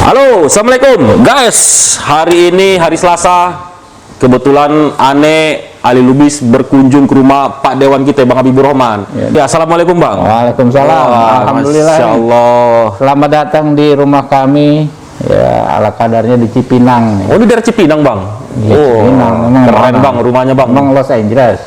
Halo, assalamualaikum guys. Hari ini hari Selasa. Kebetulan Ane Ali Lubis berkunjung ke rumah Pak Dewan kita, Bang Habibur Rahman. Ya, assalamualaikum Bang. Waalaikumsalam. Alhamdulillah. Masya Allah. Selamat datang di rumah kami. Ya, ala kadarnya di Cipinang. Oh, di daerah Cipinang Bang. Ya, Oh, Cipinang. keren Bang rumahnya Bang. Emang Los Angeles.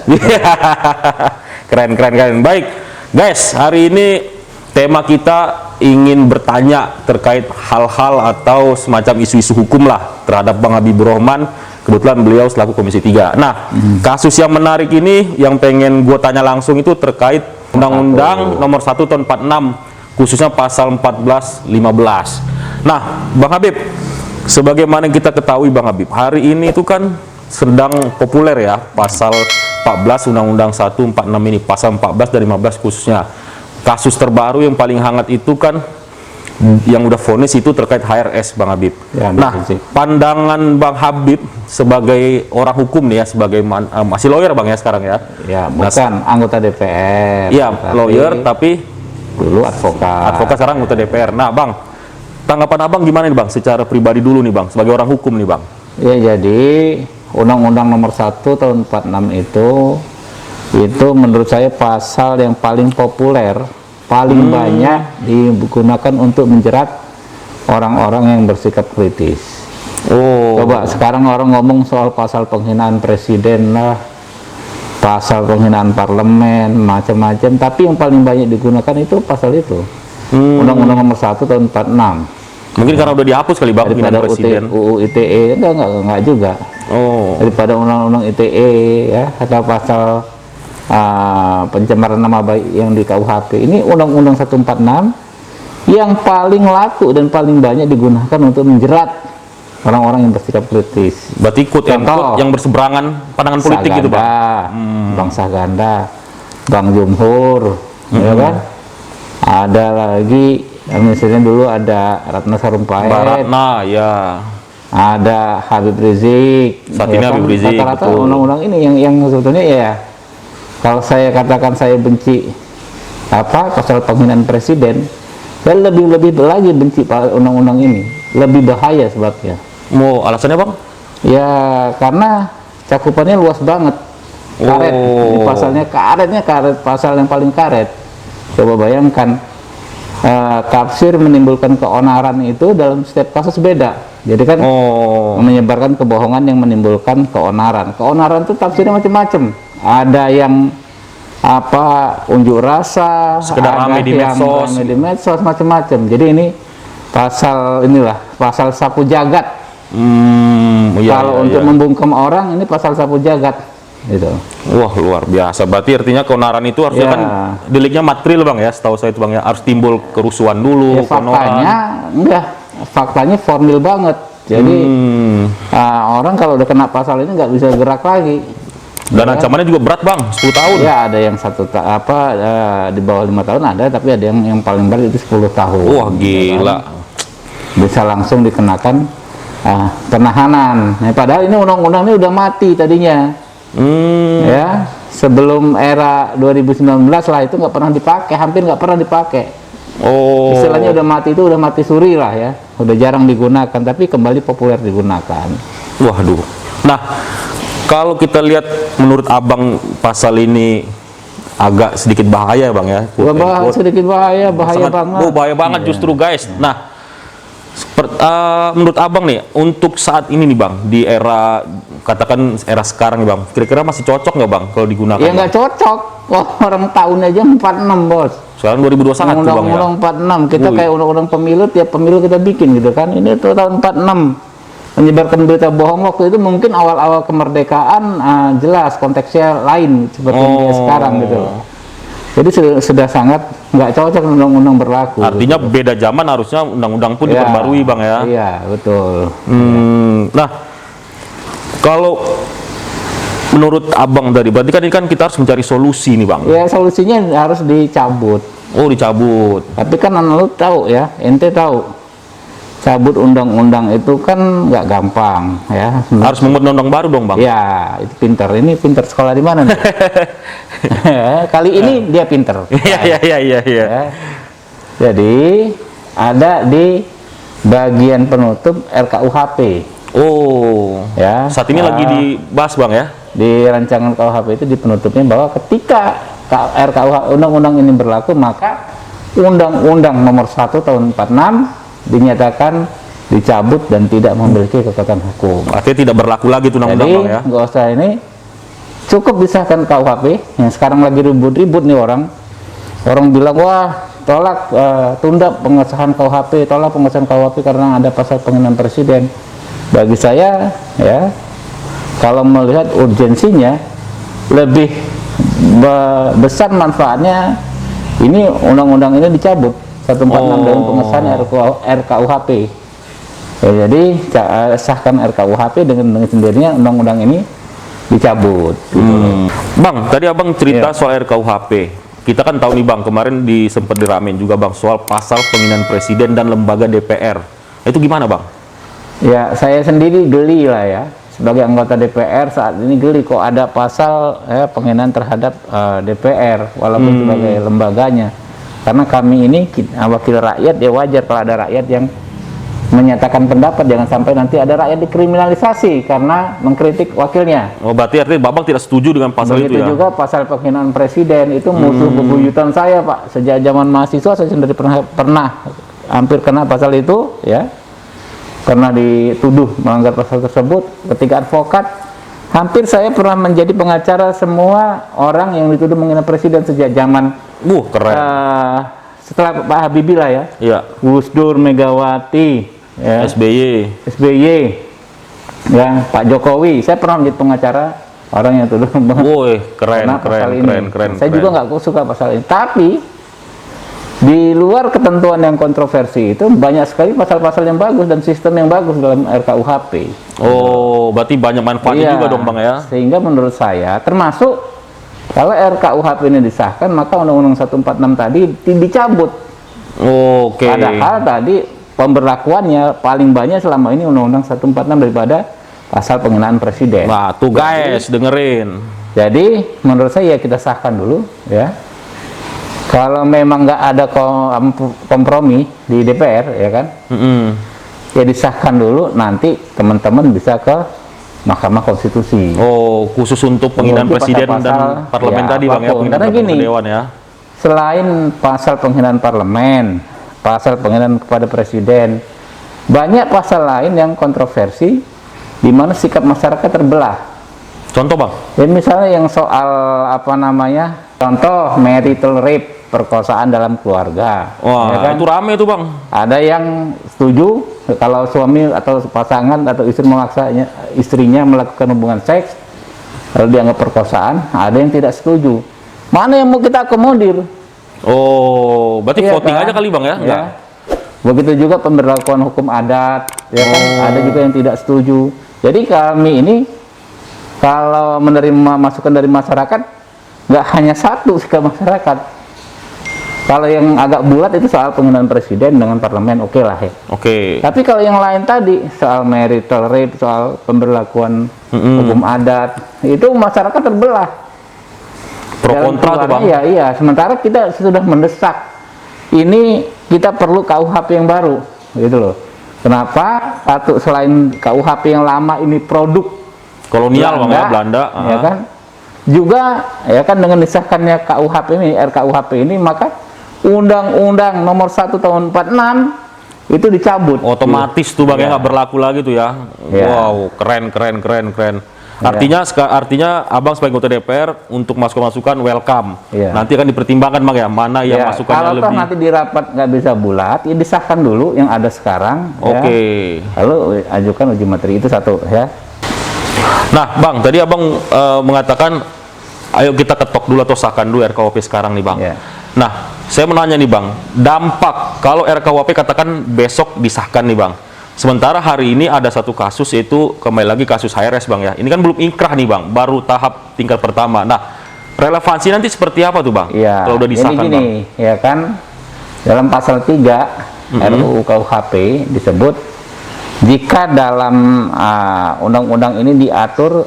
Keren. Baik, guys. Hari ini tema kita ingin bertanya terkait hal-hal atau semacam isu-isu hukum lah terhadap Bang Habibur Rahman. Kebetulan beliau selaku Komisi 3. Nah, kasus yang menarik ini yang pengen gue tanya langsung itu terkait Undang-Undang Nomor 1 Tahun 46, khususnya pasal 14, 15. Nah, Bang Habib, sebagaimana kita ketahui Bang Habib, hari ini itu kan sedang populer ya pasal 14 Undang-Undang 146 ini, pasal 14 dan 15 khususnya. Kasus terbaru yang paling hangat itu kan yang udah vonis itu terkait HRS Bang Habib. Ya, nah, pandangan Bang Habib sebagai orang hukum nih ya, sebagai masih lawyer Bang ya sekarang ya. Ya, bukan anggota DPR. Iya, lawyer tapi dulu advokat. Advokat sekarang anggota DPR. Nah, Bang, tanggapan Abang gimana nih Bang secara pribadi dulu nih Bang sebagai orang hukum nih Bang? Ya, jadi Undang-Undang Nomor 1 Tahun 46 itu menurut saya pasal yang paling populer, paling banyak digunakan untuk menjerat orang-orang yang bersikap kritis. Oh. Coba sekarang orang ngomong soal pasal penghinaan presiden lah, pasal penghinaan parlemen, macam-macam, tapi yang paling banyak digunakan itu pasal itu. Undang-Undang Nomor 1 Tahun 46. Mungkin karena udah dihapus kali Bang penghinaan presiden. UU ITE enggak juga. Oh. Daripada Undang-Undang ITE ya, atau pasal pencemaran nama baik yang di KUHP. Ini Undang-Undang 146 yang paling laku dan paling banyak digunakan untuk menjerat orang-orang yang bersikap kritis. Berarti quote and quote yang berseberangan pandangan politik gitu Bang. Bang Saganda, Bang Jumhur, ya kan? Ada lagi misalnya dulu ada Ratna Sarumpait, Ratna ya. ada Habib Rizik. Saat ini Habib Rizik. Rata-rata undang-undang ini yang sebetulnya ya, kalau saya katakan saya benci pasal penghinaan presiden, saya lebih lagi benci undang-undang ini, lebih bahaya sebabnya. Mau alasannya Bang? Ya karena cakupannya luas banget, karet. Ini pasalnya karet, pasal yang paling karet. Coba bayangkan, tafsir menimbulkan keonaran itu dalam setiap kasus beda. Jadi kan menyebarkan kebohongan yang menimbulkan keonaran. Keonaran itu tafsirnya macam-macam. Ada yang unjuk rasa, sekedar rame di medsos, macam-macam. Jadi ini pasal pasal sapu jagat. Kalau untuk membungkam orang ini pasal sapu jagat. Gitu. Wah, luar biasa. Berarti artinya keonaran itu harusnya kan deliknya material Bang ya, setahu saya itu Bang ya, harus timbul kerusuhan dulu. Ya, faktanya formil banget. Jadi orang kalau udah kena pasal ini nggak bisa gerak lagi. Dan ancamannya juga berat Bang, 10 tahun. Ya, ada yang di bawah 5 tahun ada, tapi ada yang paling berat itu 10 tahun. Wah, gila. Bisa langsung dikenakan penahanan. Nah, padahal ini undang-undang ini udah mati tadinya. Ya, sebelum era 2019 lah itu nggak pernah dipakai, hampir nggak pernah dipakai. Istilahnya udah mati, itu udah mati suri lah ya, udah jarang digunakan, tapi kembali populer digunakan. Waduh. Nah, kalau kita lihat menurut Abang pasal ini agak sedikit bahaya Bang ya. Sedikit bahaya banget. Bahaya banget justru guys. Nah, menurut Abang nih untuk saat ini nih Bang, di era katakan era sekarang nih Bang, kira-kira masih cocok nggak Bang kalau digunakan? Ya nggak cocok. Orang tahun aja 46 bos. Sekarang 2021 Bang ya. Undang-undang 46 kita kayak undang-undang pemilu, tiap pemilu kita bikin gitu kan. Ini tuh tahun 46 menyebarkan berita bohong. Waktu itu mungkin awal-awal kemerdekaan jelas konteksnya lain seperti yang sekarang gitu. Jadi sudah sangat nggak cocok undang-undang berlaku. Artinya gitu. Beda zaman harusnya undang-undang pun diperbarui Bang ya. Iya betul. Nah, kalau menurut Abang dari berarti kan ini kan kita harus mencari solusi nih Bang. Ya solusinya harus dicabut. Oh dicabut. Tapi kan lu tahu ya, ente tahu. Cabut undang-undang itu kan nggak gampang ya. Harus membuat undang-undang baru dong Bang. Ya itu pinter. Ini pinter sekolah di mana nih? Kali ini dia pinter. Iya. Jadi ada di bagian penutup RKUHP. Oh, Ya, saat ini lagi dibahas bang ya? di rancangan KUHP itu di penutupnya bahwa ketika RKUHP undang-undang ini berlaku, maka Undang-Undang Nomor 1 Tahun 46 dinyatakan dicabut dan tidak memiliki kekuatan hukum. Artinya tidak berlaku lagi tuh undang-undang Jadi bang ya? nggak usah ini, cukup disahkan KUHP yang sekarang lagi ribut-ribut nih orang bilang wah tolak tunda pengesahan KUHP, tolak pengesahan KUHP karena ada pasal penghinaan presiden. Bagi saya ya, kalau melihat urgensinya lebih besar manfaatnya, ini undang-undang ini dicabut 146 dengan pengesahan RKUHP. Ya, jadi sahkan RKUHP dengan sendirinya undang-undang ini dicabut. Bang, tadi abang cerita Iya. soal RKUHP. Kita kan tahu nih bang, kemarin sempat diramein juga bang soal pasal penghinaan presiden dan lembaga DPR. Itu gimana bang? Ya, saya sendiri geli lah ya, sebagai anggota DPR saat ini geli kok ada pasal penghinaan terhadap DPR walaupun sebagai lembaganya. Karena kami ini wakil rakyat, ya wajar kalau ada rakyat yang menyatakan pendapat, jangan sampai nanti ada rakyat dikriminalisasi karena mengkritik wakilnya. Oh, berarti artinya babang tidak setuju dengan pasal Begitu itu ya? juga pasal penghinaan presiden itu musuh bebuyutan saya Pak. Sejak zaman mahasiswa saya sendiri pernah hampir kena pasal itu ya. Pernah dituduh melanggar pasal tersebut. Ketika advokat, hampir saya pernah menjadi pengacara semua orang yang dituduh menghina presiden sejak zaman Keren. setelah Pak Habibie lah ya. Iya. Gus Dur, Megawati, ya, SBY. ya, Pak Jokowi. Saya pernah menjadi pengacara orang yang tuduh Woi, keren, karena keren, pasal ini. keren, keren. Saya keren. juga nggak suka pasal ini. Tapi di luar ketentuan yang kontroversi itu banyak sekali pasal-pasal yang bagus dan sistem yang bagus dalam RKUHP. Oh, berarti banyak manfaatnya Iya, juga dong bang ya? Sehingga menurut saya, termasuk kalau RKUHP ini disahkan, maka Undang-Undang 146 tadi dicabut. Oke. Padahal tadi pemberlakuannya paling banyak selama ini Undang-Undang 146 daripada pasal penghinaan presiden. Nah, tuh guys, dengerin. Jadi menurut saya ya kita sahkan dulu ya. Kalau memang nggak ada kompromi di DPR ya kan, ya disahkan dulu, nanti teman-teman bisa ke Mahkamah Konstitusi. Oh, khusus untuk penghinaan Untuk presiden pasal-pasal, dan parlemen ya, tadi bang ya? apapun. Penghinaan Karena gini, dewan ya? Selain pasal penghinaan parlemen, pasal penghinaan kepada presiden, banyak pasal lain yang kontroversi di mana sikap masyarakat terbelah. Contoh bang? Ya, misalnya yang soal contoh marital rape, perkosaan dalam keluarga. Wah, ya kan? itu rame tuh bang. Ada yang setuju kalau suami atau pasangan atau istri memaksa istrinya melakukan hubungan seks lalu dianggap perkosaan. Ada yang tidak setuju. Mana yang mau kita akomodir? Oh, berarti Iya voting kan? aja kali bang ya? Ya. Enggak? Begitu juga pemberlakuan hukum adat, ya kan? Ada juga yang tidak setuju. Jadi kami ini kalau menerima masukan dari masyarakat, nggak hanya satu sikap masyarakat. Kalau yang agak bulat itu soal penghinaan presiden dengan parlemen, oke lah ya. Oke. Tapi kalau yang lain tadi soal marital rape, soal pemberlakuan hukum adat, itu masyarakat terbelah. Pro Jalan kontra tuh bang? keluarnya, iya. Sementara kita sudah mendesak. Ini kita perlu KUHP yang baru, gitu loh. Kenapa? Satu, selain KUHP yang lama ini produk Kolonial bang ya, Belanda. ya kan? Juga ya kan dengan disahkannya KUHP ini, RKUHP ini, maka Undang-Undang Nomor 1 Tahun 46 itu dicabut. Otomatis tuh bang ya Iya. nggak berlaku lagi tuh ya. Iya. Wow, keren, keren, keren, keren. Artinya abang sebagai anggota DPR untuk masukan-masukan welcome. Iya. Nanti akan dipertimbangkan bang ya, mana yang Ya, masukannya kalau toh lebih. nanti di rapat nggak bisa bulat, ya disahkan dulu yang ada sekarang. Oke. Ya. Lalu ajukan uji materi, itu satu ya. Nah bang, tadi abang mengatakan ayo kita ketok dulu atau sahkan dulu RKUHP sekarang nih bang. Iya. Nah, saya menanya nih bang, dampak kalau RKUHP katakan besok disahkan nih bang. Sementara hari ini ada satu kasus, yaitu kembali lagi kasus HRS bang ya. Ini kan belum inkrah nih bang, baru tahap tingkat pertama. Nah, relevansi nanti seperti apa tuh bang? Iya. Kalau udah disahkan Jadi gini, bang. ya kan, dalam pasal 3 RUU KUHP disebut jika dalam undang-undang ini diatur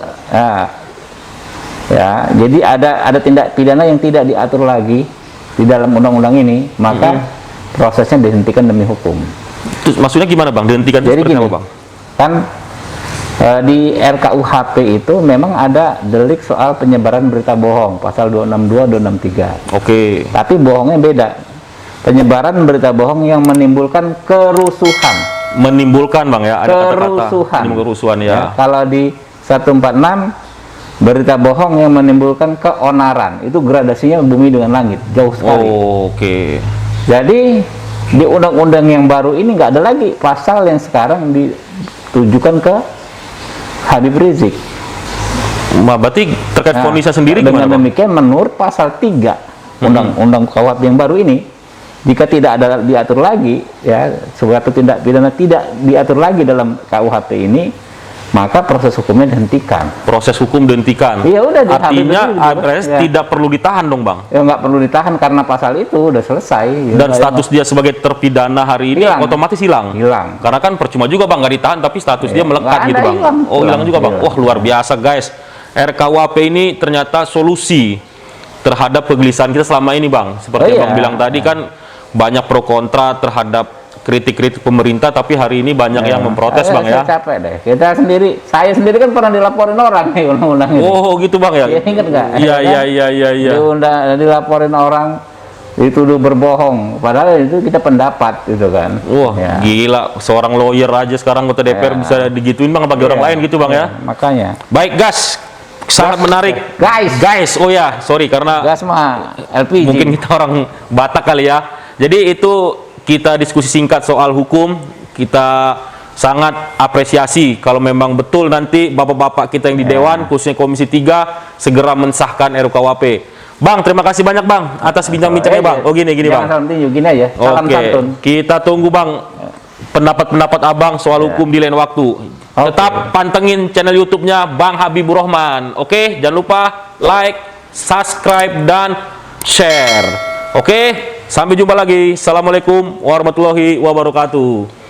ya, jadi ada tindak pidana yang tidak diatur lagi di dalam undang-undang ini, maka prosesnya dihentikan demi hukum. Terus maksudnya gimana Bang? Dihentikan Jadi seperti gini, apa Bang? kan di RKUHP itu memang ada delik soal penyebaran berita bohong, pasal 262, 263. Oke. Tapi bohongnya beda. Penyebaran berita bohong yang menimbulkan kerusuhan. Menimbulkan Bang ya, ada kata-kata Kerusuhan. menimbulkan kerusuhan ya. Kalau di 146 berita bohong yang menimbulkan keonaran, itu gradasinya bumi dengan langit, jauh sekali. Oh, oke. Jadi di undang-undang yang baru ini nggak ada lagi pasal yang sekarang ditujukan ke Habib Rizik. Berarti terkait vonisnya sendiri dengan gimana Bang? demikian menurut pasal 3 undang-undang KUHP yang baru ini, jika tidak ada diatur lagi ya suatu tindak pidana tidak diatur lagi dalam KUHP ini, maka proses hukumnya dihentikan. Proses hukum dihentikan. Iya, udah di Artinya Habib Rizik APS ya. tidak perlu ditahan dong Bang. Ya nggak perlu ditahan karena pasal itu udah selesai. Dan status dia sebagai terpidana hari ini Hilang. otomatis hilang. Hilang. Karena kan percuma juga Bang nggak ditahan tapi status dia melekat nggak gitu ada, Bang. hilang. Oh, hilang juga Bang. Hilang. Wah, luar biasa guys. RKUHP ini ternyata solusi terhadap kegelisahan kita selama ini Bang. Seperti Oh, Bang iya. bilang tadi kan banyak pro kontra terhadap kritik-kritik pemerintah, tapi hari ini banyak yang memprotes Bang ya. Saya capek deh. Saya sendiri kan pernah dilaporin orang nih undang-undang ini. Oh gitu Bang ya. Iya, ingat nggak? Iya Kan? iya. Dilaporin orang dituduh berbohong, padahal itu kita pendapat gitu kan. Wah, Ya. gila, seorang lawyer aja sekarang anggota DPR bisa digituin Bang bagi orang Iya, lain gitu Bang iya, ya. Makanya. Baik gas, sangat menarik. Guys, Oh ya, sorry karena gas mah LPG. mungkin kita orang Batak kali ya. Jadi itu kita diskusi singkat soal hukum. Kita sangat apresiasi kalau memang betul nanti bapak-bapak kita yang di Dewan, khususnya Komisi 3 segera mensahkan RKUHP. Bang, terima kasih banyak Bang atas bincang-bincangnya Bang. Oh gini Bang. Jangan tinju gini aja. Salam Oke, santun. kita tunggu Bang pendapat-pendapat Abang soal hukum di lain waktu. Tetap pantengin channel YouTube-nya Bang Habibur Rahman. Oke, jangan lupa like, subscribe, dan share. Oke, sampai jumpa lagi. Assalamualaikum warahmatullahi wabarakatuh.